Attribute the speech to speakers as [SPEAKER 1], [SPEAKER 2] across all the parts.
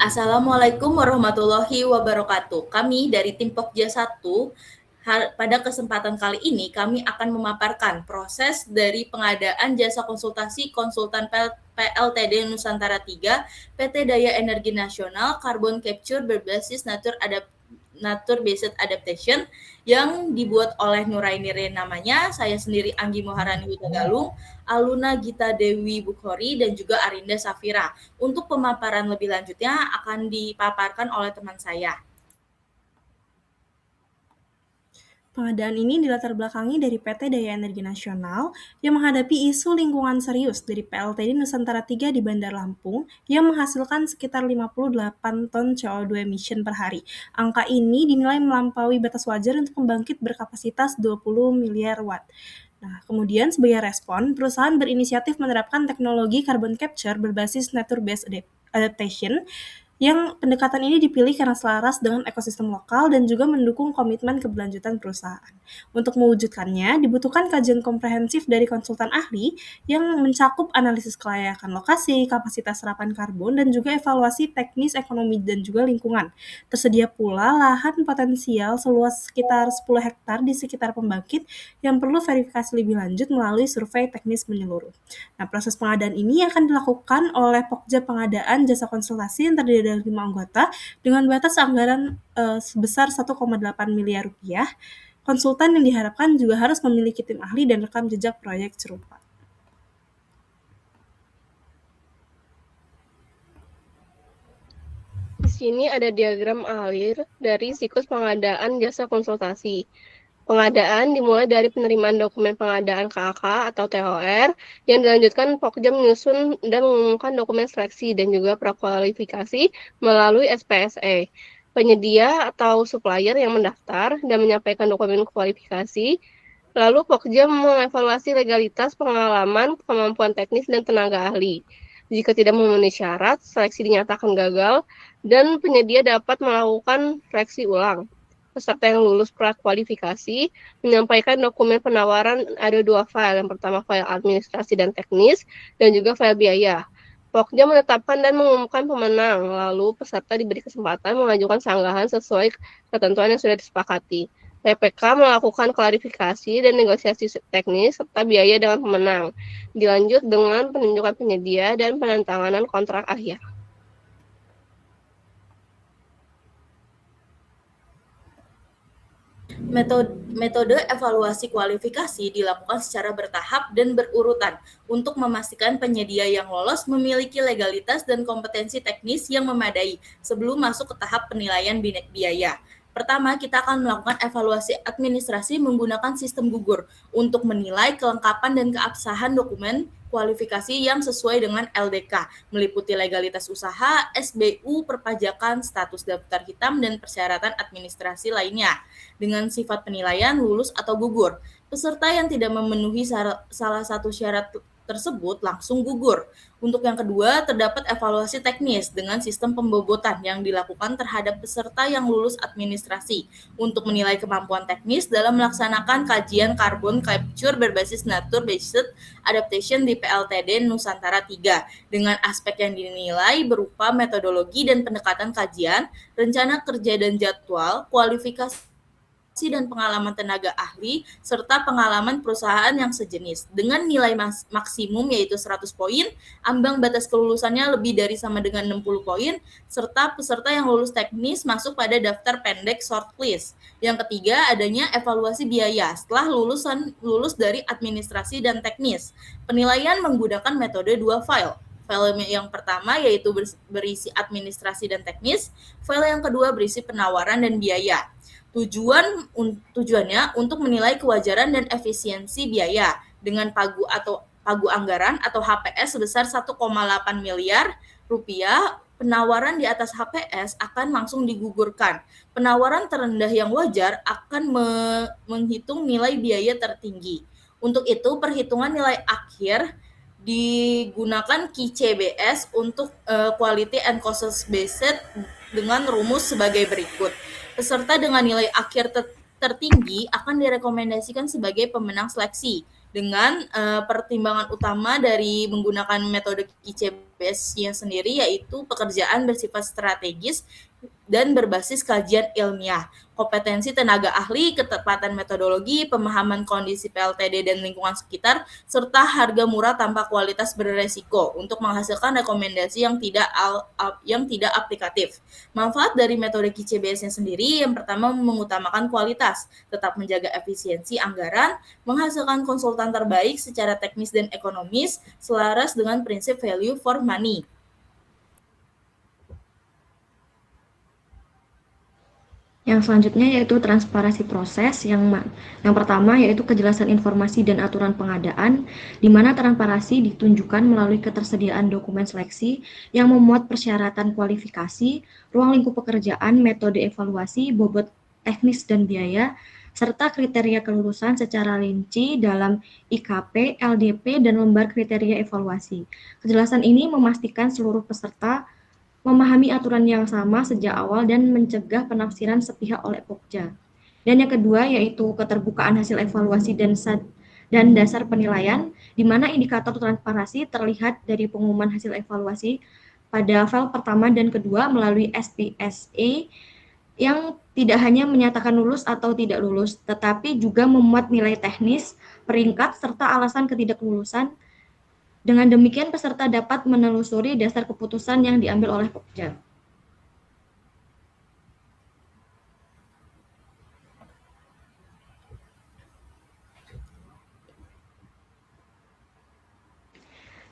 [SPEAKER 1] Assalamualaikum warahmatullahi wabarakatuh. Kami dari tim Pokja 1, pada kesempatan kali ini kami akan memaparkan proses dari pengadaan jasa konsultasi konsultan PLTD Nusantara 3, PT Daya Energi Nasional, Carbon Capture berbasis Nature Based Adaptation yang dibuat oleh Nuraini namanya, saya sendiri Anggi Moharani Witagalung, Aluna Gita Dewi Bukhori, dan juga Arinda Safira. Untuk pemaparan lebih lanjutnya akan dipaparkan oleh teman saya.
[SPEAKER 2] Pengadaan ini dilatar belakangi dari PT Daya Energi Nasional yang menghadapi isu lingkungan serius dari PLTD Nusantara 3 di Bandar Lampung yang menghasilkan sekitar 58 ton CO2 emission per hari. Angka ini dinilai melampaui batas wajar untuk pembangkit berkapasitas 20 miliar watt. Nah, kemudian sebagai respon, perusahaan berinisiatif menerapkan teknologi carbon capture berbasis nature-based adaptation yang pendekatan ini dipilih karena selaras dengan ekosistem lokal dan juga mendukung komitmen keberlanjutan perusahaan. Untuk mewujudkannya, dibutuhkan kajian komprehensif dari konsultan ahli yang mencakup analisis kelayakan lokasi, kapasitas serapan karbon, dan juga evaluasi teknis ekonomi dan juga lingkungan. Tersedia pula lahan potensial seluas sekitar 10 hektar di sekitar pembangkit yang perlu verifikasi lebih lanjut melalui survei teknis menyeluruh. Nah, proses pengadaan ini akan dilakukan oleh Pokja Pengadaan Jasa Konsultasi yang terdiri dari 5 anggota dengan batas anggaran sebesar 1,8 miliar rupiah. Konsultan yang diharapkan juga harus memiliki tim ahli dan rekam jejak proyek serupa.
[SPEAKER 3] Di sini ada diagram alir dari siklus pengadaan jasa konsultasi. Pengadaan dimulai dari penerimaan dokumen pengadaan KAK atau TOR yang dilanjutkan Pokja menyusun dan mengumumkan dokumen seleksi dan juga prakualifikasi melalui SPSE. Penyedia atau supplier yang mendaftar dan menyampaikan dokumen kualifikasi, lalu Pokja mengevaluasi legalitas, pengalaman, kemampuan teknis, dan tenaga ahli. Jika tidak memenuhi syarat, seleksi dinyatakan gagal dan penyedia dapat melakukan seleksi ulang. Peserta yang lulus prakualifikasi menyampaikan dokumen penawaran ada 2 file. Yang pertama file administrasi dan teknis, dan juga file biaya. Pokja menetapkan dan mengumumkan pemenang, lalu peserta diberi kesempatan mengajukan sanggahan sesuai ketentuan yang sudah disepakati. PPK melakukan klarifikasi dan negosiasi teknis serta biaya dengan pemenang. Dilanjut dengan penunjukan penyedia dan penandatanganan kontrak akhir.
[SPEAKER 1] Metode evaluasi kualifikasi dilakukan secara bertahap dan berurutan untuk memastikan penyedia yang lolos memiliki legalitas dan kompetensi teknis yang memadai sebelum masuk ke tahap penilaian biaya. Pertama, kita akan melakukan evaluasi administrasi menggunakan sistem gugur untuk menilai kelengkapan dan keabsahan dokumen kualifikasi yang sesuai dengan LDK, meliputi legalitas usaha, SBU, perpajakan, status daftar hitam, dan persyaratan administrasi lainnya. Dengan sifat penilaian lulus atau gugur, peserta yang tidak memenuhi salah satu syarat tersebut langsung gugur. Untuk yang kedua, terdapat evaluasi teknis dengan sistem pembobotan yang dilakukan terhadap peserta yang lulus administrasi untuk menilai kemampuan teknis dalam melaksanakan kajian carbon capture berbasis nature-based adaptation di PLTD Nusantara 3 dengan aspek yang dinilai berupa metodologi dan pendekatan kajian, rencana kerja dan jadwal, kualifikasi dan pengalaman tenaga ahli, serta pengalaman perusahaan yang sejenis. Dengan nilai maksimum yaitu 100 poin, ambang batas kelulusannya lebih dari sama dengan 60 poin, serta peserta yang lulus teknis masuk pada daftar pendek shortlist. Yang ketiga, adanya evaluasi biaya setelah lulus dari administrasi dan teknis. Penilaian menggunakan metode 2 file. File yang pertama yaitu berisi administrasi dan teknis, file yang kedua berisi penawaran dan biaya. Tujuannya untuk menilai kewajaran dan efisiensi biaya dengan pagu anggaran atau HPS sebesar 1,8 miliar rupiah. Penawaran di atas HPS akan langsung digugurkan. Penawaran terendah yang wajar akan menghitung nilai biaya tertinggi. Untuk itu, perhitungan nilai akhir digunakan QCBS untuk Quality and Cost Based dengan rumus sebagai berikut. Peserta dengan nilai akhir tertinggi akan direkomendasikan sebagai pemenang seleksi dengan pertimbangan utama dari menggunakan metode QCBS base-nya sendiri yaitu pekerjaan bersifat strategis dan berbasis kajian ilmiah, kompetensi tenaga ahli, ketepatan metodologi, pemahaman kondisi PLTD dan lingkungan sekitar, serta harga murah tanpa kualitas beresiko untuk menghasilkan rekomendasi yang tidak aplikatif. Manfaat dari metode KCBS-nya sendiri yang pertama mengutamakan kualitas, tetap menjaga efisiensi anggaran, menghasilkan konsultan terbaik secara teknis dan ekonomis, selaras dengan prinsip value for money.
[SPEAKER 4] Yang selanjutnya yaitu transparansi proses. Yang pertama yaitu kejelasan informasi dan aturan pengadaan, di mana transparansi ditunjukkan melalui ketersediaan dokumen seleksi yang memuat persyaratan kualifikasi, ruang lingkup pekerjaan, metode evaluasi, bobot teknis dan biaya, serta kriteria kelulusan secara rinci dalam IKP, LDP, dan lembar kriteria evaluasi. Kejelasan ini memastikan seluruh peserta memahami aturan yang sama sejak awal dan mencegah penafsiran sepihak oleh Pokja. Dan yang kedua yaitu keterbukaan hasil evaluasi dan dasar penilaian, di mana indikator transparansi terlihat dari pengumuman hasil evaluasi pada file pertama dan kedua melalui SPSE yang tidak hanya menyatakan lulus atau tidak lulus, tetapi juga memuat nilai teknis, peringkat, serta alasan ketidaklulusan. Dengan demikian, peserta dapat menelusuri dasar keputusan yang diambil oleh Pokja.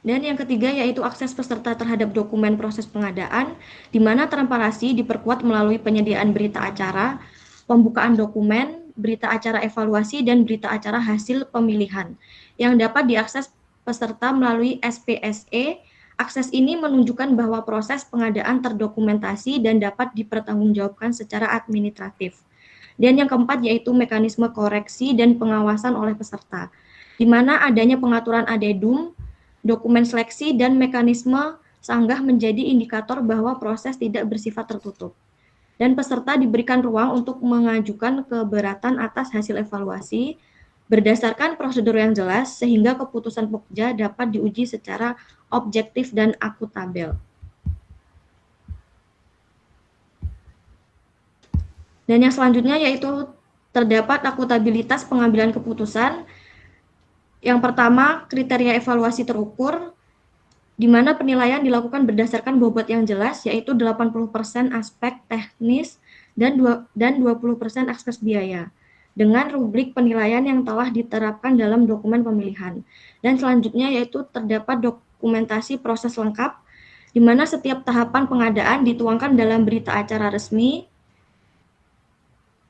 [SPEAKER 4] Dan yang ketiga yaitu akses peserta terhadap dokumen proses pengadaan, di mana transparansi diperkuat melalui penyediaan berita acara, pembukaan dokumen, berita acara evaluasi, dan berita acara hasil pemilihan, yang dapat diakses peserta melalui SPSE. Akses ini menunjukkan bahwa proses pengadaan terdokumentasi dan dapat dipertanggungjawabkan secara administratif. Dan yang keempat yaitu mekanisme koreksi dan pengawasan oleh peserta, di mana adanya pengaturan adendum, dokumen seleksi, dan mekanisme sanggah menjadi indikator bahwa proses tidak bersifat tertutup. Dan peserta diberikan ruang untuk mengajukan keberatan atas hasil evaluasi berdasarkan prosedur yang jelas, sehingga keputusan Pokja dapat diuji secara objektif dan akuntabel. Dan yang selanjutnya yaitu terdapat akuntabilitas pengambilan keputusan. Yang pertama, kriteria evaluasi terukur, di mana penilaian dilakukan berdasarkan bobot yang jelas, yaitu 80% aspek teknis dan 20% aspek biaya, dengan rubrik penilaian yang telah diterapkan dalam dokumen pemilihan. Dan selanjutnya yaitu terdapat dokumentasi proses lengkap, di mana setiap tahapan pengadaan dituangkan dalam berita acara resmi,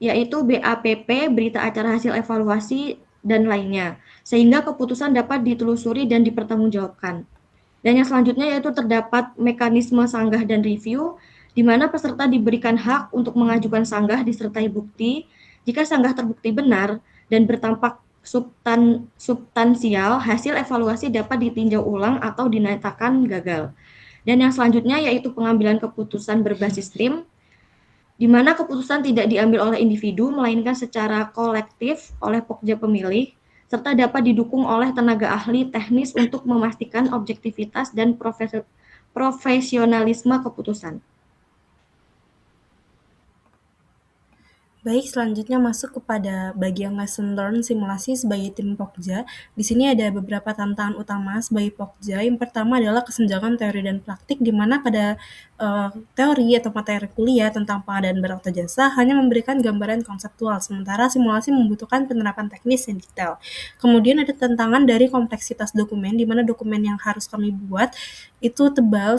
[SPEAKER 4] yaitu BAPP, berita acara hasil evaluasi, dan lainnya, sehingga keputusan dapat ditelusuri dan dipertanggungjawabkan. Dan yang selanjutnya yaitu terdapat mekanisme sanggah dan review, di mana peserta diberikan hak untuk mengajukan sanggah disertai bukti. Jika sanggah terbukti benar dan bertampak substansial, hasil evaluasi dapat ditinjau ulang atau dinyatakan gagal. Dan yang selanjutnya yaitu pengambilan keputusan berbasis tim, di mana keputusan tidak diambil oleh individu, melainkan secara kolektif oleh Pokja pemilih, serta dapat didukung oleh tenaga ahli teknis untuk memastikan objektivitas dan profesionalisme keputusan.
[SPEAKER 2] Baik, selanjutnya masuk kepada bagian lesson learn simulasi sebagai tim Pokja. Di sini ada beberapa tantangan utama sebagai Pokja. Yang pertama adalah kesenjangan teori dan praktik, di mana pada teori atau materi kuliah tentang pengadaan barang atau jasa hanya memberikan gambaran konseptual, sementara simulasi membutuhkan penerapan teknis yang detail. Kemudian ada tantangan dari kompleksitas dokumen, di mana dokumen yang harus kami buat itu tebal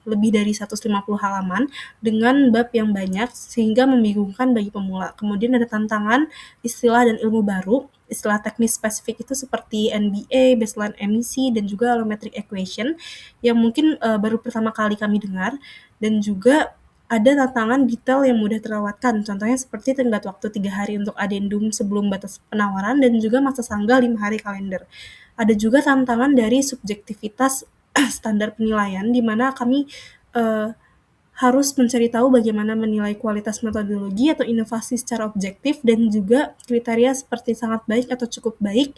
[SPEAKER 2] lebih dari 150 halaman dengan bab yang banyak sehingga membingungkan bagi pemula. Kemudian ada tantangan istilah dan ilmu baru. Istilah teknis spesifik itu seperti NBA, baseline emisi, dan juga allometric equation yang mungkin baru pertama kali kami dengar, dan juga ada tantangan detail yang mudah terlewatkan, contohnya seperti tenggat waktu 3 hari untuk adendum sebelum batas penawaran dan juga masa sanggah 5 hari kalender. Ada juga tantangan dari subjektivitas standar penilaian, di mana kami harus mencari tahu bagaimana menilai kualitas metodologi atau inovasi secara objektif, dan juga kriteria seperti sangat baik atau cukup baik,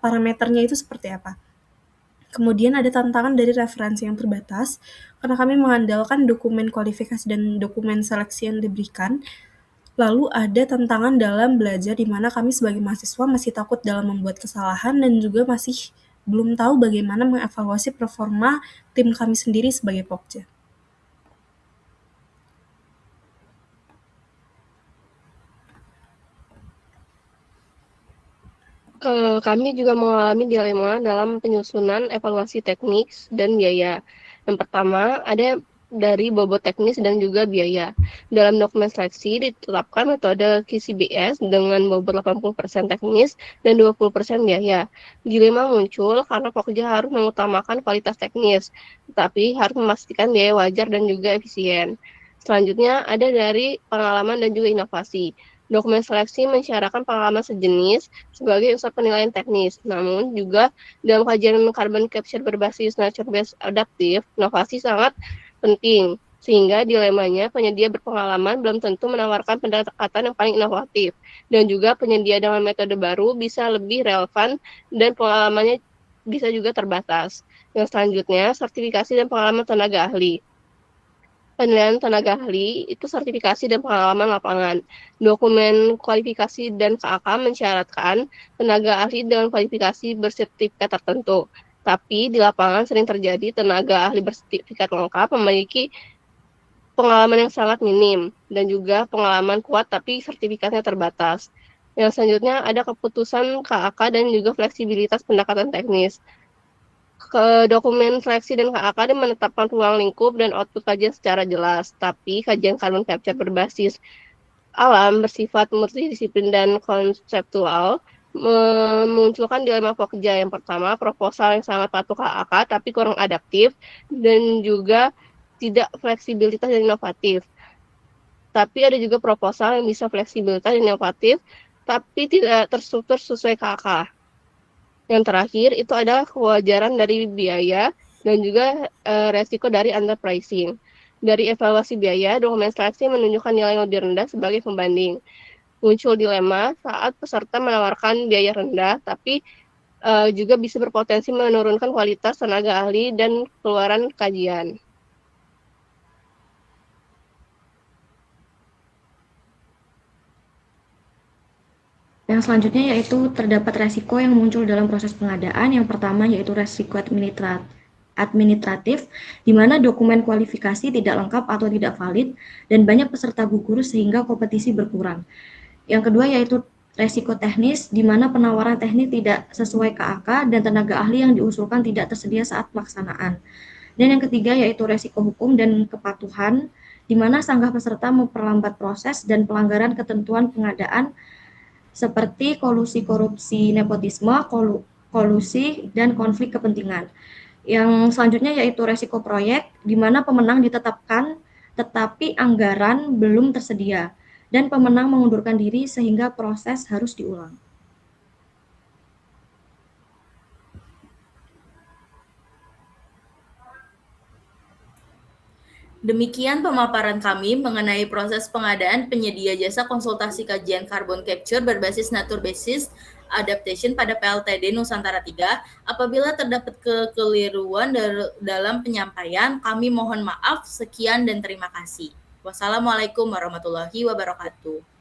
[SPEAKER 2] parameternya itu seperti apa. Kemudian ada tantangan dari referensi yang terbatas, karena kami mengandalkan dokumen kualifikasi dan dokumen seleksi yang diberikan. Lalu ada tantangan dalam belajar di mana kami sebagai mahasiswa masih takut dalam membuat kesalahan dan juga masih belum tahu bagaimana mengevaluasi performa tim kami sendiri sebagai Pokja.
[SPEAKER 3] Kami juga mengalami dilema dalam penyusunan evaluasi teknis dan biaya. Yang pertama, ada dari bobot teknis dan juga biaya. Dalam dokumen seleksi ditetapkan metode QCBS dengan bobot 80% teknis dan 20% biaya. Dilema muncul karena Pokja harus mengutamakan kualitas teknis, tetapi harus memastikan biaya wajar dan juga efisien. Selanjutnya ada dari pengalaman dan juga inovasi. Dokumen seleksi mensyaratkan pengalaman sejenis sebagai unsur penilaian teknis. Namun juga dalam kajian carbon capture berbasis nature-based adaptive, inovasi sangat penting. Sehingga dilemanya penyedia berpengalaman belum tentu menawarkan pendekatan yang paling inovatif. Dan juga penyedia dengan metode baru bisa lebih relevan dan pengalamannya bisa juga terbatas. Yang selanjutnya, sertifikasi dan pengalaman tenaga ahli. Penilaian tenaga ahli itu sertifikasi dan pengalaman lapangan. Dokumen kualifikasi dan KAK mensyaratkan tenaga ahli dengan kualifikasi bersertifikat tertentu. Tapi di lapangan sering terjadi tenaga ahli bersertifikat lengkap memiliki pengalaman yang sangat minim dan juga pengalaman kuat tapi sertifikatnya terbatas. Yang selanjutnya ada keputusan KAK dan juga fleksibilitas pendekatan teknis. Dokumen seleksi dan KAK menetapkan ruang lingkup dan output kajian secara jelas, tapi kajian carbon capture berbasis alam bersifat multidisiplin dan konseptual memunculkan dilema Pokja. Yang pertama, proposal yang sangat patuh KAK tapi kurang adaptif dan juga tidak fleksibilitas dan inovatif. Tapi ada juga proposal yang bisa fleksibilitas dan inovatif tapi tidak terstruktur sesuai KAK. Yang terakhir itu adalah kewajaran dari biaya dan juga resiko dari underpricing. Dari evaluasi biaya, dokumen seleksi menunjukkan nilai yang lebih rendah sebagai pembanding. Muncul dilema saat peserta menawarkan biaya rendah, tapi juga bisa berpotensi menurunkan kualitas tenaga ahli dan keluaran kajian.
[SPEAKER 4] Yang selanjutnya yaitu terdapat resiko yang muncul dalam proses pengadaan. Yang pertama yaitu resiko administratif, di mana dokumen kualifikasi tidak lengkap atau tidak valid dan banyak peserta gugur sehingga kompetisi berkurang. Yang kedua yaitu resiko teknis, di mana penawaran teknik tidak sesuai KAK dan tenaga ahli yang diusulkan tidak tersedia saat pelaksanaan. Dan yang ketiga yaitu resiko hukum dan kepatuhan, di mana sanggah peserta memperlambat proses dan pelanggaran ketentuan pengadaan seperti kolusi korupsi nepotisme, kolusi, dan konflik kepentingan. Yang selanjutnya yaitu resiko proyek, di mana pemenang ditetapkan tetapi anggaran belum tersedia, dan pemenang mengundurkan diri sehingga proses harus diulang.
[SPEAKER 1] Demikian pemaparan kami mengenai proses pengadaan penyedia jasa konsultasi kajian carbon capture berbasis nature basis adaptation pada PLTD Nusantara 3. Apabila terdapat kekeliruan dalam penyampaian, kami mohon maaf. Sekian dan terima kasih. Wassalamualaikum warahmatullahi wabarakatuh.